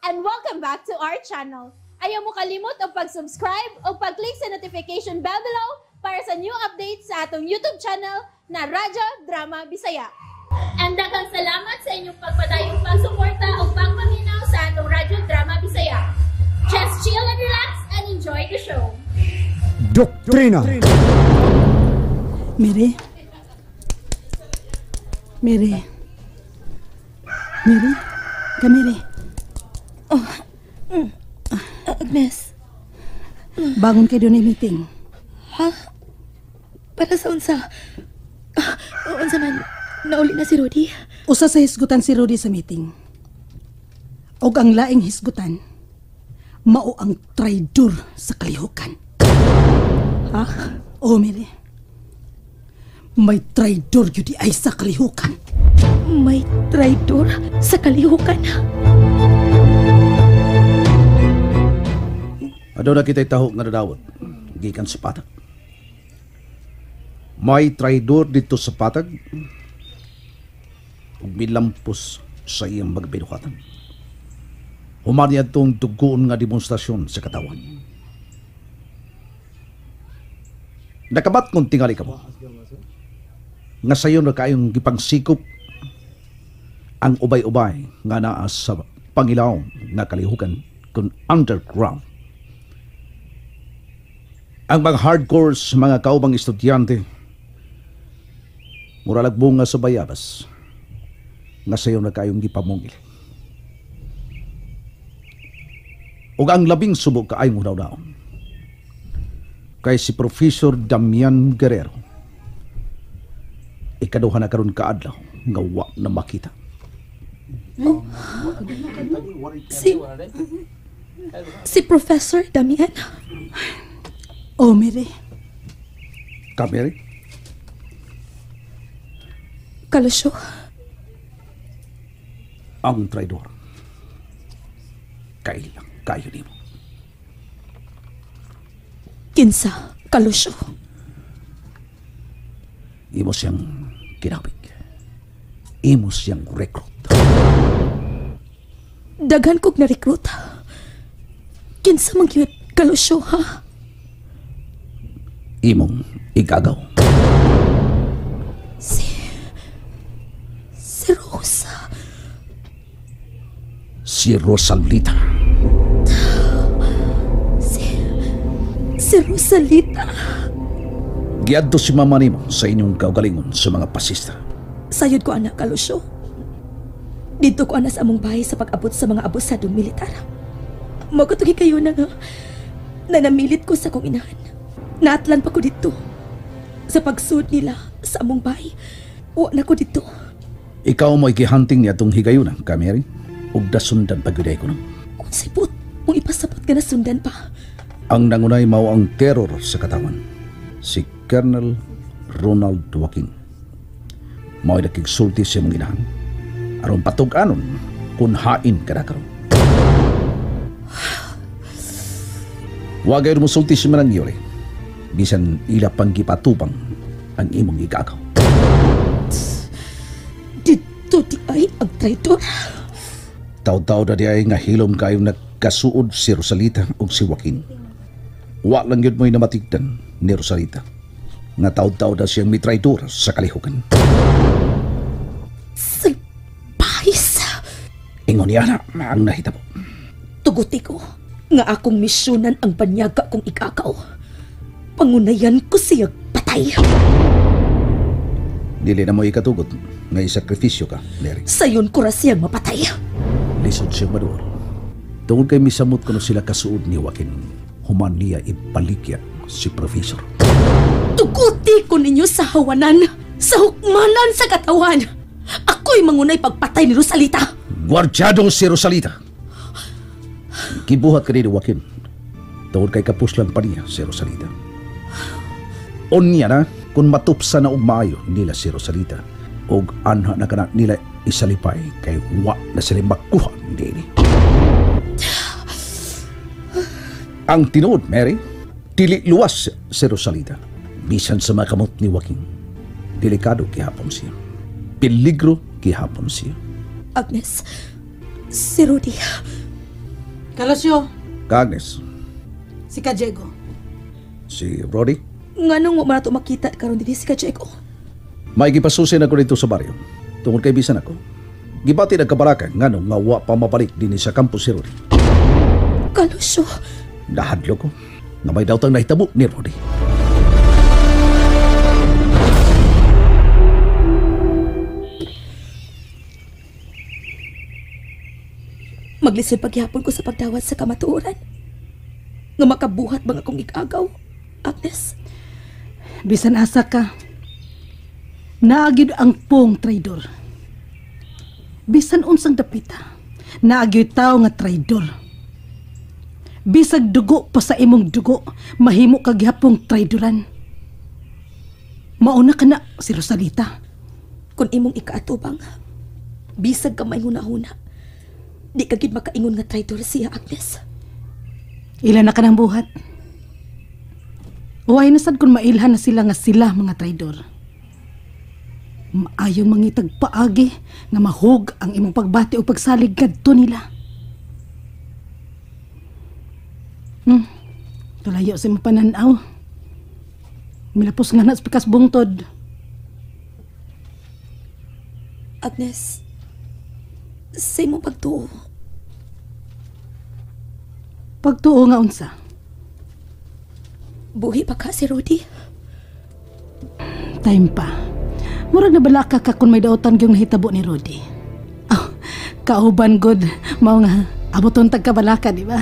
and welcome back to our channel. Ayaw mo kalimot o pag-subscribe o pag-click sa notification bell below para sa new updates sa atong YouTube channel na Radyo Drama Bisaya. And daghang salamat sa inyong pagpadayong pagsuporta o pagpaminaw sa atong Radyo Drama Bisaya. Just chill and relax and enjoy the show. Doktrina. Mary? Mary? Mary? Kamiri? Oh, Agnes. Bangon kayo doon meeting. Ha? Para sa unsa? Unsa man, nauli na si Rudy? Usa sa hisgutan si Rudy sa meeting. Og ang laing hisgutan, mao ang traidor sa kalihukan. Ha? Oo, Mary. May traidor yun di ay sa kalihukan. May traidor sa kalihukan? Ado na kita'y taho nga nadawat. Gikan sa patag. May traidor dito sa patag. Ug milampos sa iyang magbinuhatan. Humani atong tuguon nga demonstrasyon sa katawan. Nakabat kong tingali ka mo. Nga sayo na kayong gipangsikop ang ubay-ubay nga naa sa Pangilaw nga kalihukan kung underground. Ang mga hardcore mga kaubang estudyante muralag bunga sa bayabas nga sayo na kayong gipamungil. Ug ang labing subok kaayong unaw-unaw kay si Professor Damian Guerrero. Ikaduha na karon kaadlaw nga wa na makita. Si Professor Damian? Oo, Mary. Kameri? Kalusyo? Ang traidor. Kailang kayo nimo. Kinsa? Kalusyo? Imo siyang kinabig. Imo siyang recruit. Daghan kog na recruit. Kinsa man gyud kalusyo, ha? Imong igagaw. Si Rosa. Si Rosalita. Si Rosalita. Giadto si mama nimo sa inyong kaugalingon sa mga pasista. Sayod ko anak kalusyo. Dito ko anak sa among bahay sa pag-abot sa mga abusadong militar. Magkutugi kayo na nga na namilit ko sa kong inahan. Naatlan pa ko dito. Sa pagsuod nila sa among bahay, wa na ko dito. Ikaw mo ikihunting niya itong higayunan, Kameri? Ug dasundan pagyuday ko nang. Kung sipot, mong ipasapot ka na sundan pa. Ang nangunay mao ang terror sa katawan. Si Colonel Ronald Joaquin. Mao'y nakigsulti siya mong inahan. Aron patug-anon kung hain ka na karon. Wagay mo sulti si Manang Yuri. Bisan ila pang gipatubang ang imong igagaw. Dito di ay ang traidor. Taw-taw na di ay nga hilom kayong nagkasuod si Rosalita o si Joaquin. Wa lang yun mo'y namatigdan ni Rosalita. Nga taw-taw na siyang mitraidor sa kalihukan. Salpahis. Ingon niya na ang nahitabo. Tuguti ko nga akong misyonan ang banyaga kong ikakaw. Pangunayan ko siya patay. Dili na mo ikatugot nga isakripisyo ka, Mary. Sayon ko ra siyang mapatay. Lisod siyang maduol. Tungod kay misamot ko na sila kasuod ni Joaquin, human niya ipalikya si Professor. Tuguti ko ninyo sa hawanan, sa hukmanan sa katawan. Ako'y mangunay pagpatay ni Rosalita. Gwardyado si Rosalita. Kibuhat ka ni Joaquin. Tungod kay kapuslan pa niya si Rosalita. Unya na kung matupsa na umayo nila si Rosalita og anha na kana nila isalipay kay wa na sila makuha nini. Ang tinuod, Mary, dili luwas si Rosalita. Bisan sa makamot ni Joaquin, delikado gihapon siya. Peligro gihapon siya. Agnes, si Rudy, Kalosyo, Agnes, si Kajego. si Roddy. Nganong mo man ato makita karon dinhi si Kajego? May gipasusin ako dito sa baryo. Tungod kay bisan ako. Gibati nagkabarakan ngano nga wa pa mabalik din sa campus si Roddy. Kalusyo, Nahadlo ko na may daw tang nahitabo ni Roddy. maglisod paghihapon ko sa pagdawat sa kamatuoran. Nga makabuhat bang akong ikagaw, Agnes? Bisan asa ka, naagid ang pong traidor. Bisan unsang dapita, naagid tao nga traidor. Bisag dugo pa sa imong dugo, mahimo kag gihapong traidoran. Mauna ka na si Rosalita. Kung imong ikaatubang, bisag ka may huna-huna, di ka gid makaingon nga traitor siya, Agnes. Ilan na ka ng buhat. Uway nasad kung mailhan na sila nga sila mga traidor. Maayong mangitag paagi nga mahog ang imong pagbati o pagsalig kadto nila. Tulayo sa imong pananaw. Milapos nga na sa pikas bungtod. Agnes, sa imong pagtuo, Pagtuo nga unsa. buhi pa ka si Rudy. Time pa. Murag na balaka ka kung may daotan gyung nahitabo ni Rudy. Oh, kauban god, mao nga abuton tag kabalaka, di ba?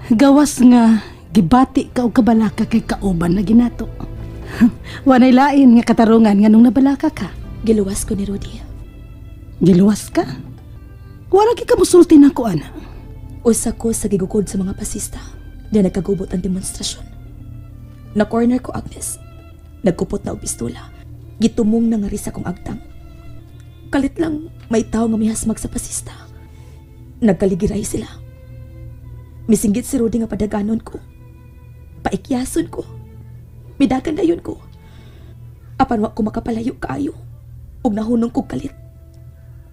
Gawas nga gibati ka og kabalaka kay kauban na ginato. Wanay lain nga katarungan nganong nabalaka ka. Giluwas ko ni Rudy. Giluwas ka? Wala gyud ka musulti nako ana. Usa ko sa gigukod sa mga pasista na nagkagubot ang demonstrasyon. Na-corner ko, Agnes. Nagkupot na og pistola. Gitumong na nga rin sa kong agtang. Kalit lang, may tao nga may hasmag sa pasista. Nagkaligiray sila. Misinggit si Rudy nga padaganon ko. Paikyason ko. Midagan dayon ko. Apan wa ko makapalayo kaayo. Ug nahunong ko kalit.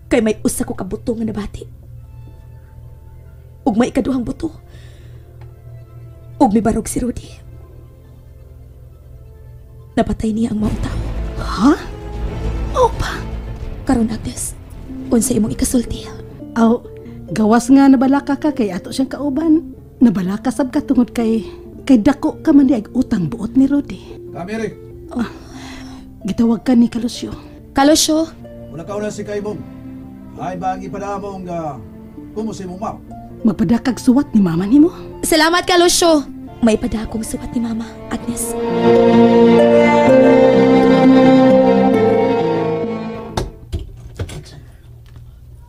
Kay may usa ko kabuto nga nabati. Ug may ikaduhang buto. Ug may barog si Rudy. Napatay niya ang maong tao. Ha? O pa? Karon, Agnes, unsa imong ikasulti? Aw, gawas nga nabalaka ka kay ato siyang kauban. Nabalaka sab ka tungod kay dako ka man di ag utang buot ni Rudy. Kamiri, Gitawag ka ni Kalosyo. Kalosyo, una ka una si Kaimong. Ay bagi pa na mong kumusi mo ma'am. Magpadakag suwat ni mama nimo. salamat, Kalosyo. May padakong suwat ni Mama, Agnes.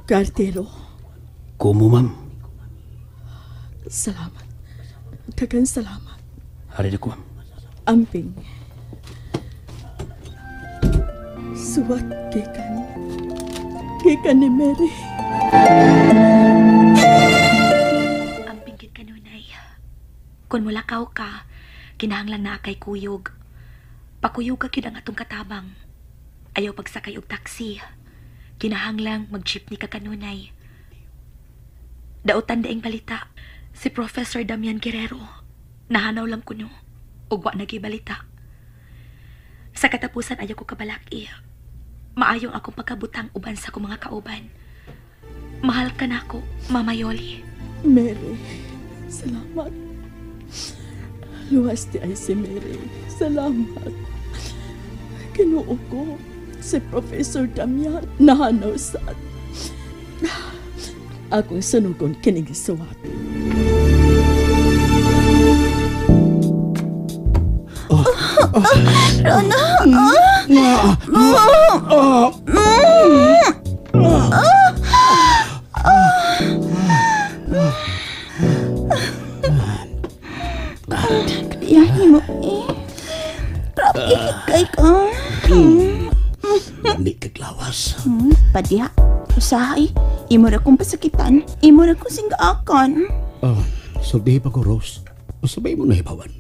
Kartero, Kumo, ma'am. salamat. Dagan salamat. Hari ko, ma'am. Amping. Suwat gikan ni Mary. Ang pinggit kanunay. Kung mulakaw ka, kinahanglan na kay kuyog. Pakuyog ka gyud ang atong katabang. Ayaw pagsakay og taxi. Kinahanglang mag-jeepney ka kanunay. Dautan daing balita, si Professor Damian Guerrero, nahanaw lang kuno, ug wa nagibalita. Sa katapusan ayaw ko kabalaki. Maayong akong pagkabutang uban sa akong mga kauban. Mahal ka na ako, Mama Yoli. Mary, salamat. Luwas di ay si Mary. Salamat. Kinuo ko si Professor Damian nahanaw sad. Akong sunugon kining suwat. Yahin mo Grabe kay ka. Hindi kaglawas. Padya, usahay. Imo ra kong pasakitan. Imo ra kong singgaakan. Sultihi pa ko, Rose. Masabay mo na hibawan.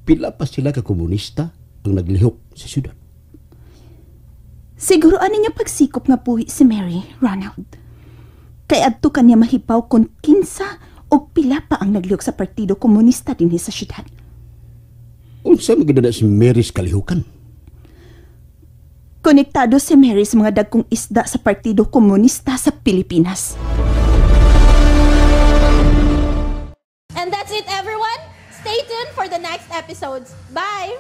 Pila pa sila ka komunista ang naglihok sa syudad. Siguro ano niya pagsikop nga puwi si Mary, Ronald. Kay adto kanya mahibaw kung kinsa o pila pa ang naglihok sa Partido Komunista dinhi sa syudad. Unsa magdada si Mary sa kalihukan? Konektado si Mary sa mga dagkong isda sa Partido Komunista sa Pilipinas. And that's it, everyone. Stay tuned for the next episodes. Bye!